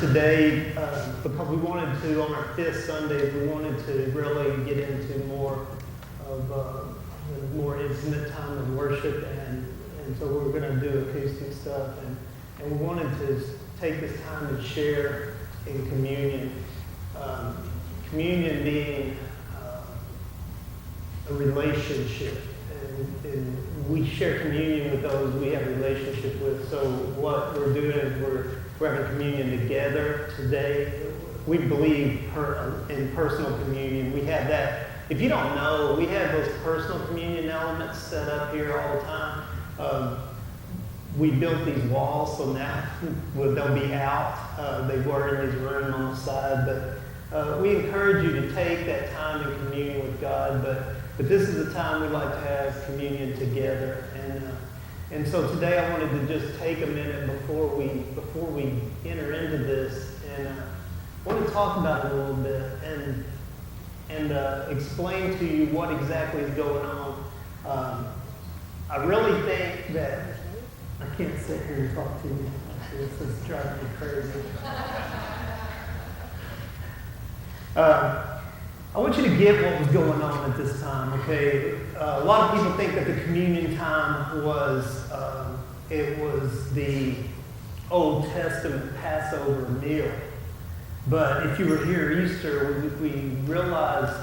today because we wanted to, on our fifth Sunday, we wanted to really get into more of the more intimate time of worship, and so we're going to do acoustic stuff, and we wanted to take this time to share in communion. Communion being a relationship, and we share communion with those we have a relationship with. So what we're doing is we're having communion together today. We believe in personal communion. We have that. If you don't know, we have those personal communion elements set up here all the time. We built these walls, so now they'll be out. They were in this room on the side, but we encourage you to take that time in communion with God. But this is the time we like to have communion together, and so today I wanted to just take a minute before we enter into this, and I want to talk about it a little bit and explain to you what exactly is going on. I really think that I can't sit here and talk to you. This is driving me crazy. I want you to get what was going on at this time, okay? A lot of people think that the communion time was the Old Testament Passover meal. But if you were here at Easter, we realized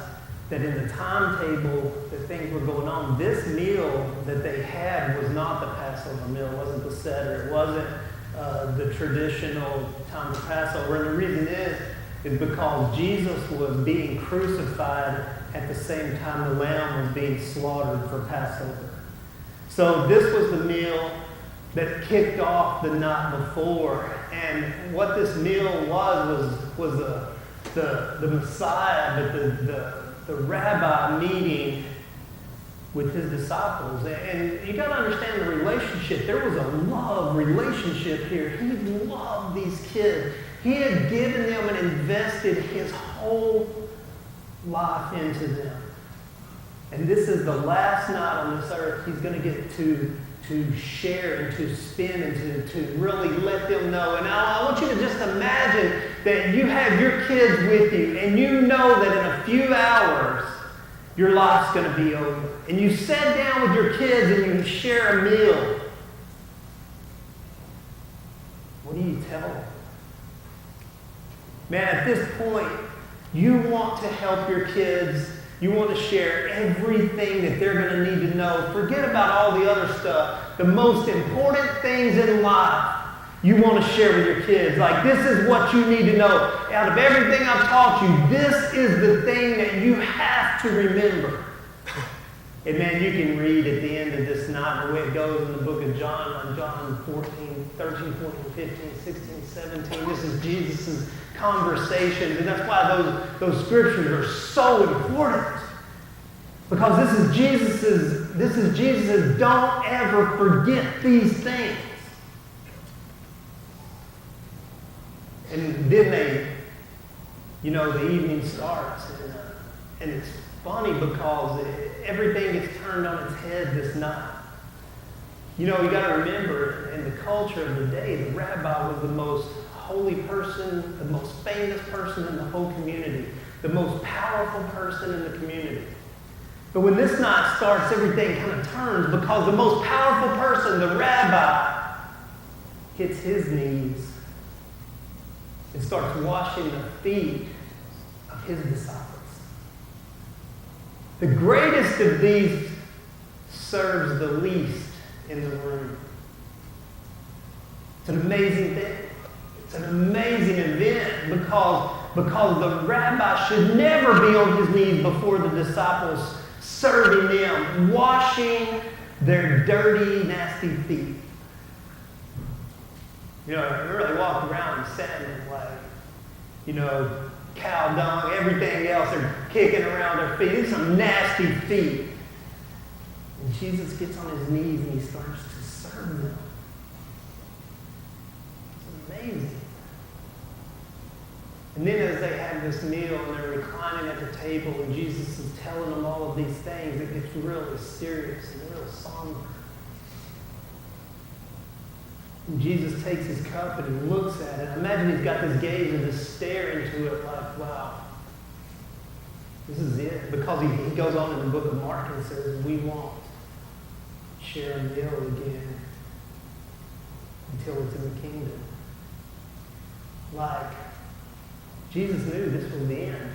that in the timetable that things were going on, this meal that they had was not the Passover meal. It wasn't the Seder. It wasn't the traditional time of Passover. And the reason is because Jesus was being crucified at the same time the lamb was being slaughtered for Passover. So this was the meal that kicked off the night before. And what this meal was the Messiah, but the rabbi meeting with his disciples. And you got to understand the relationship. There was a love relationship here. He loved these kids. He had given them and invested his whole life into them. And this is the last night on this earth he's going to get to share and to spend and to really let them know. And I want you to just imagine that you have your kids with you and you know that in a few hours your life's going to be over. And you sat down with your kids and you share a meal. What do you tell them? Man, at this point, you want to help your kids. You want to share everything that they're going to need to know. Forget about all the other stuff. The most important things in life, you want to share with your kids. Like, this is what you need to know. Out of everything I've taught you, this is the thing that you have to remember. And man, you can read at the end of this night the way it goes in the book of John, John 13, 14, 15, 16, 17. This is Jesus' conversations, and that's why those scriptures are so important. Because this is Jesus's don't ever forget these things. And then the evening starts, and it's funny because everything gets turned on its head this night. You got to remember, in the culture of the day, the rabbi was the most holy person, the most famous person in the whole community, the most powerful person in the community. But when this night starts, everything kind of turns because the most powerful person, the rabbi, hits his knees and starts washing the feet of his disciples. The greatest of these serves the least in the room. It's an amazing thing. It's an amazing event because the rabbi should never be on his knees before the disciples, serving them, washing their dirty, nasty feet. They really walk around in sandals like, cow dung, everything else. They're kicking around their feet. These are some nasty feet. And Jesus gets on his knees and he starts to serve them. It's amazing. And then as they have this meal and they're reclining at the table and Jesus is telling them all of these things, it gets really serious and real somber. And Jesus takes his cup and he looks at it. Imagine he's got this gaze and just stare into it like, wow, this is it. Because he goes on in the book of Mark and says, we won't share a meal again until it's in the kingdom. Like, Jesus knew this was the end.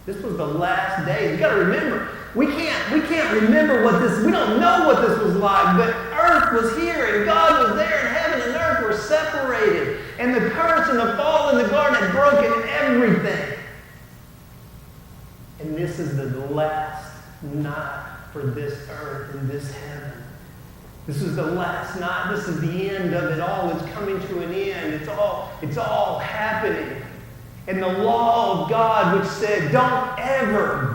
This was the last day. You got to remember, we can't remember what this, we don't know what this was like, but earth was here and God was there and heaven and earth were separated. And the curse and the fall in the garden had broken everything. And this is the last night for this earth and this heaven. This is the last night. This is the end of it all. It's coming to an end. It's all happening. And the law of God, which said, don't ever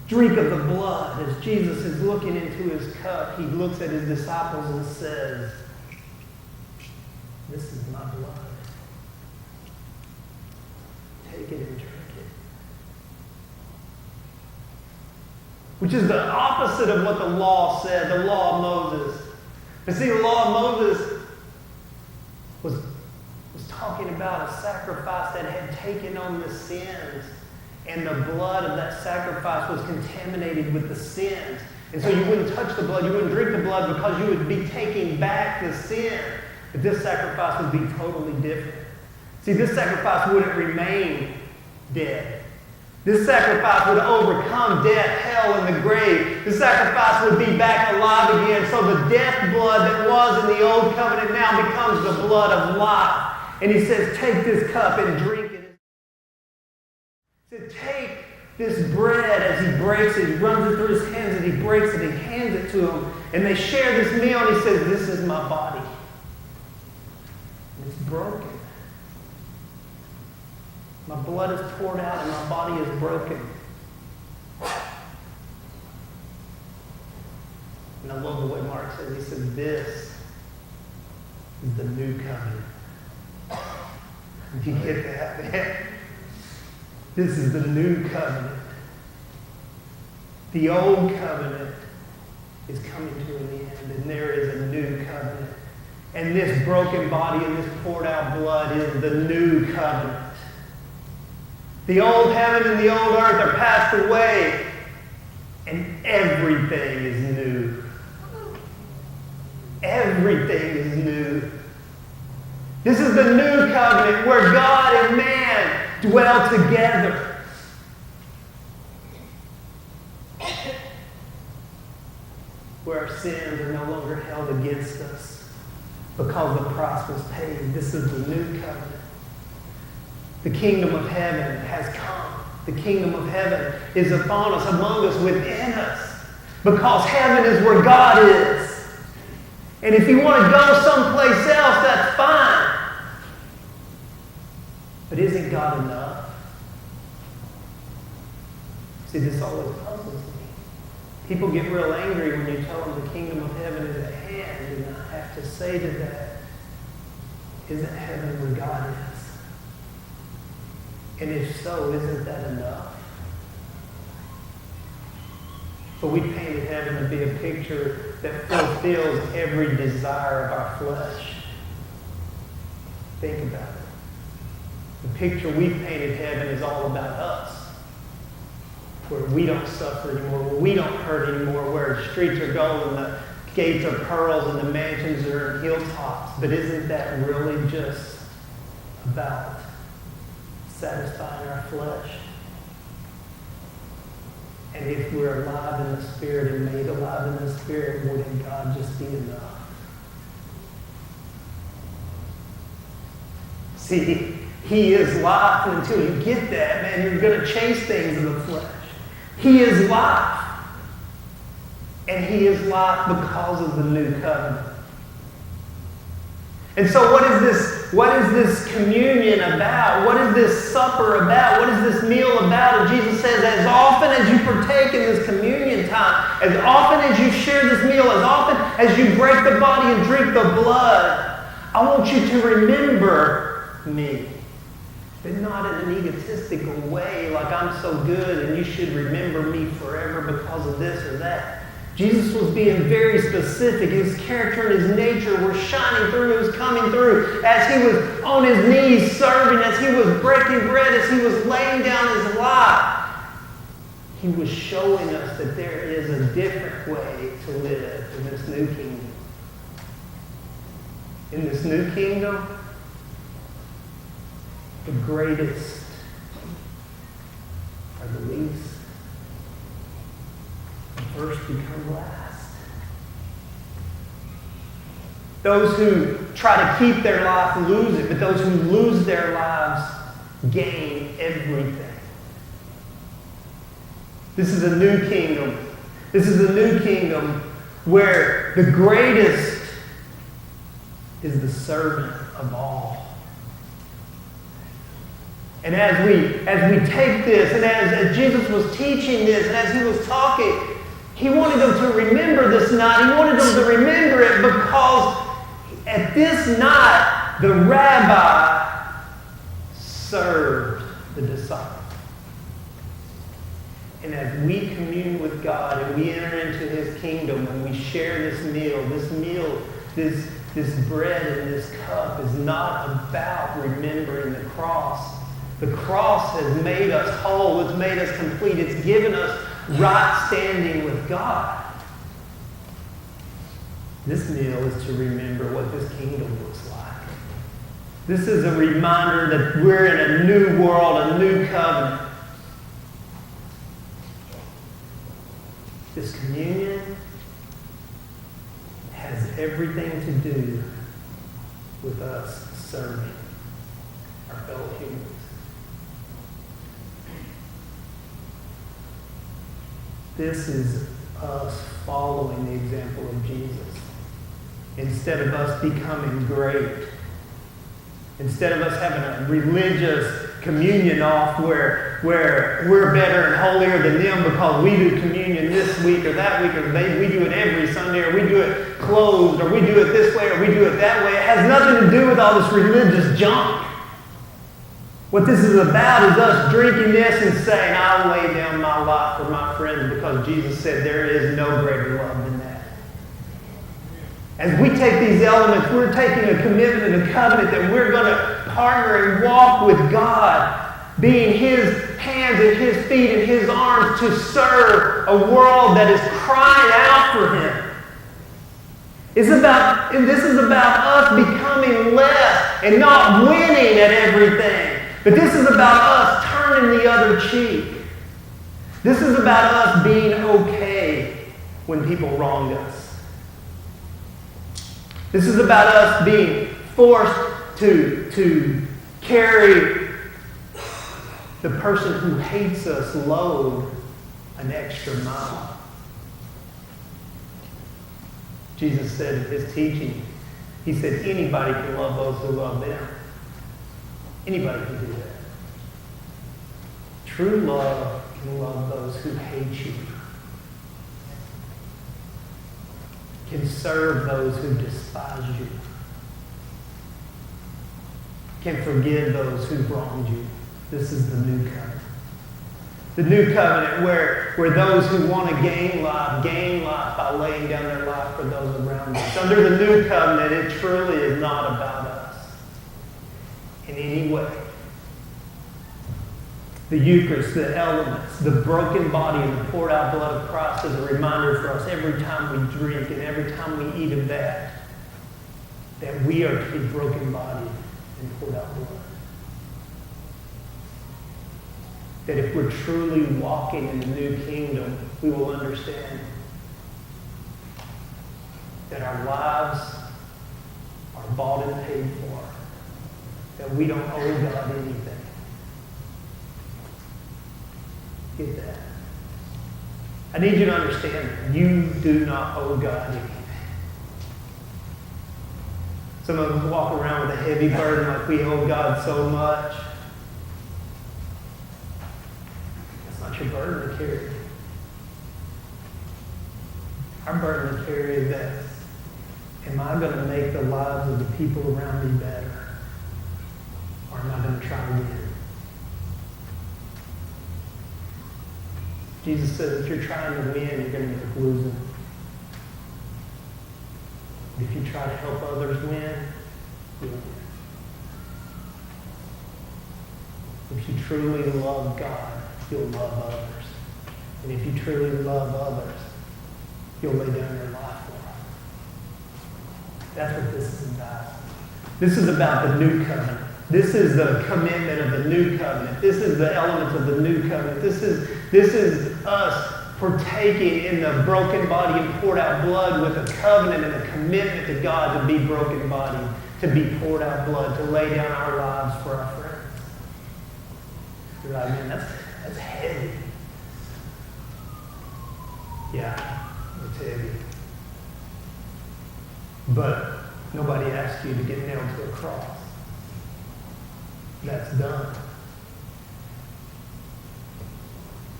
drink of the blood. As Jesus is looking into his cup, he looks at his disciples and says, this is my blood. Take it and drink it. Which is the opposite of what the law said, the law of Moses. But see, the law of Moses was talking about a sacrifice that had taken on the sins. And the blood of that sacrifice was contaminated with the sins. And so you wouldn't touch the blood, you wouldn't drink the blood because you would be taking back the sin. But this sacrifice would be totally different. See, this sacrifice wouldn't remain dead. This sacrifice would overcome death, hell, and the grave. This sacrifice would be back alive again. So the death blood that was in the old covenant now becomes the blood of life. And he says, take this cup and drink it. He said, take this bread as he breaks it. He runs it through his hands and he breaks it. He hands it to him. And they share this meal and he says, this is my body. And it's broken. My blood is poured out and my body is broken. And I love the way Mark says, he said, this is the new covenant. Do you get that, man? This is the new covenant. The old covenant is coming to an end, and there is a new covenant. And this broken body and this poured out blood is the new covenant. The old heaven and the old earth are passed away, and everything is new. Everything is new. This is the new covenant where God and man dwell together. Where our sins are no longer held against us because the price was paid. This is the new covenant. The kingdom of heaven has come. The kingdom of heaven is upon us, among us, within us. Because heaven is where God is. And if you want to go someplace else, that's fine. But isn't God enough? See, this always puzzles me. People get real angry when you tell them the kingdom of heaven is at hand. And I have to say to that, isn't heaven where God is? And if so, isn't that enough? But we painted heaven to be a picture that fulfills every desire of our flesh. Think about it. The picture we painted heaven is all about us. Where we don't suffer anymore, where we don't hurt anymore, where the streets are gold and the gates are pearls and the mansions are hilltops. But isn't that really just about satisfying our flesh? And if we're alive in the Spirit and made alive in the Spirit, wouldn't God just be enough? See, He is life, and until you get that, man, you're going to chase things in the flesh. He is life. And He is life because of the new covenant. And so what is this communion about? What is this supper about? What is this meal about? And Jesus says, as often as you partake in this communion time, as often as you share this meal, as often as you break the body and drink the blood, I want you to remember me. But not in an egotistical way, like I'm so good and you should remember me forever because of this or that. Jesus was being very specific. His character and his nature were shining through. It was coming through as he was on his knees serving, as he was breaking bread, as he was laying down his life. He was showing us that there is a different way to live in this new kingdom. In this new kingdom, the greatest are the least. The first become last. Those who try to keep their life lose it, but those who lose their lives gain everything. This is a new kingdom. This is a new kingdom where the greatest is the servant of all. And as we take this, and as Jesus was teaching this, and as he was talking, he wanted them to remember this night. He wanted them to remember it because at this night, the rabbi served the disciples. And as we commune with God and we enter into his kingdom and we share this meal, this bread and this cup is not about remembering the cross. The cross has made us whole. It's made us complete. It's given us right standing with God. This meal is to remember what this kingdom looks like. This is a reminder that we're in a new world, a new covenant. This communion has everything to do with us serving our fellow humans. This is us following the example of Jesus. Instead of us becoming great, instead of us having a religious communion off where we're better and holier than them because we do communion this week or that week, or we do it every Sunday, or we do it closed, or we do it this way, or we do it that way. It has nothing to do with all this religious junk. What this is about is us drinking this and saying, I'll lay down my life for my friends because Jesus said there is no greater love than that. As we take these elements, we're taking a commitment and a covenant that we're going to partner and walk with God, being his hands and his feet and his arms to serve a world that is crying out for him. This is about us becoming less and not winning at everything. But this is about us turning the other cheek. This is about us being okay when people wrong us. This is about us being forced to carry the person who hates us load an extra mile. Jesus said in his teaching, he said, anybody can love those who love them. Anybody can do that. True love can love those who hate you. Can serve those who despise you. Can forgive those who wronged you. This is the new covenant. The new covenant where those who want to gain life by laying down their life for those around us. Under the new covenant, it truly is not about us in any way. The Eucharist, the elements, the broken body and the poured out blood of Christ is a reminder for us every time we drink and every time we eat of that we are to be broken bodied and poured out blood. That if we're truly walking in the new kingdom, we will understand that our lives are bought and paid for. That we don't owe God anything. Get that? I need you to understand that you do not owe God anything. Some of us walk around with a heavy burden like we owe God so much. That's not your burden to carry. Our burden to carry is that, am I going to make the lives of the people around me better? Or am I going to try to win? Jesus says if you're trying to win, you're going to end up losing. If you try to help others win, you'll win. If you truly love God, you'll love others. And if you truly love others, you'll lay down your life for them. That's what this is about. This is about the new covenant. This is the commitment of the new covenant. This is the elements of the new covenant. This is us partaking in the broken body and poured out blood with a covenant and a commitment to God to be broken body, to be poured out blood, to lay down our lives for our friends. You're like, man, that's heavy. Yeah, it's heavy. But nobody asked you to get nailed to a cross. That's done.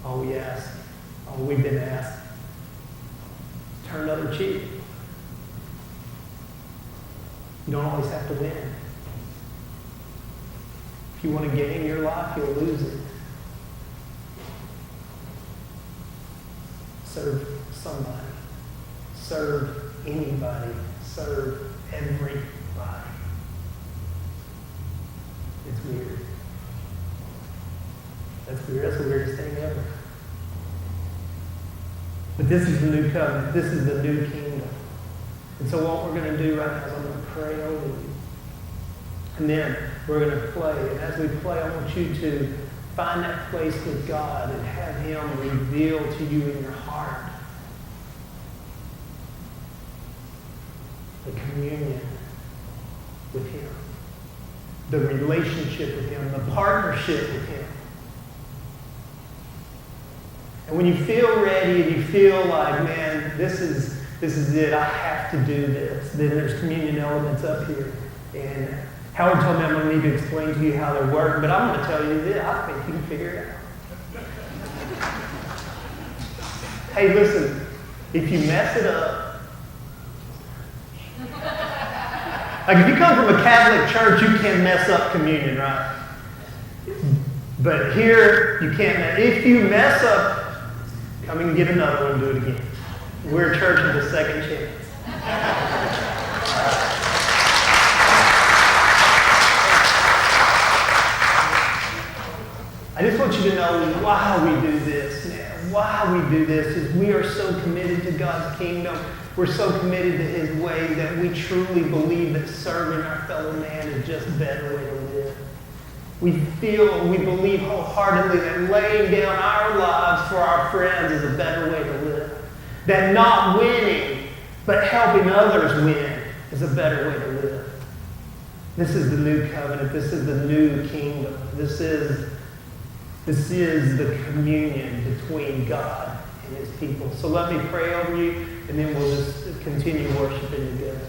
All we've been asked, turn the other cheek. You don't always have to win. If you want to gain your life, you'll lose it. Serve somebody. Serve anybody. Serve everybody. It's weird. That's weird. That's the weirdest thing ever. But this is the new covenant. This is the new kingdom. And so what we're going to do right now is I'm going to pray over you. And then we're going to play. And as we play, I want you to find that place with God and have Him reveal to you in your heart the communion with Him, the relationship with Him, the partnership with Him. And when you feel ready and you feel like, man, this is it, I have to do this, then there's communion elements up here. And Howard told me I'm going to need to explain to you how they work, but I'm going to tell you this. I think you can figure it out. Hey, listen, if you mess it up, like if you come from a Catholic church, you can mess up communion, right? But here, you can't. If you mess up, come and get another one and do it again. We're a church of the second chance. I just want you to know why we do this, man. Why we do this is we are so committed to God's kingdom. We're so committed to His way that we truly believe that serving our fellow man is just a better way to live. We believe wholeheartedly that laying down our lives for our friends is a better way to live. That not winning, but helping others win is a better way to live. This is the new covenant. This is the new kingdom. This is the communion between God and His people. So let me pray over you, and then we'll just continue worshiping together.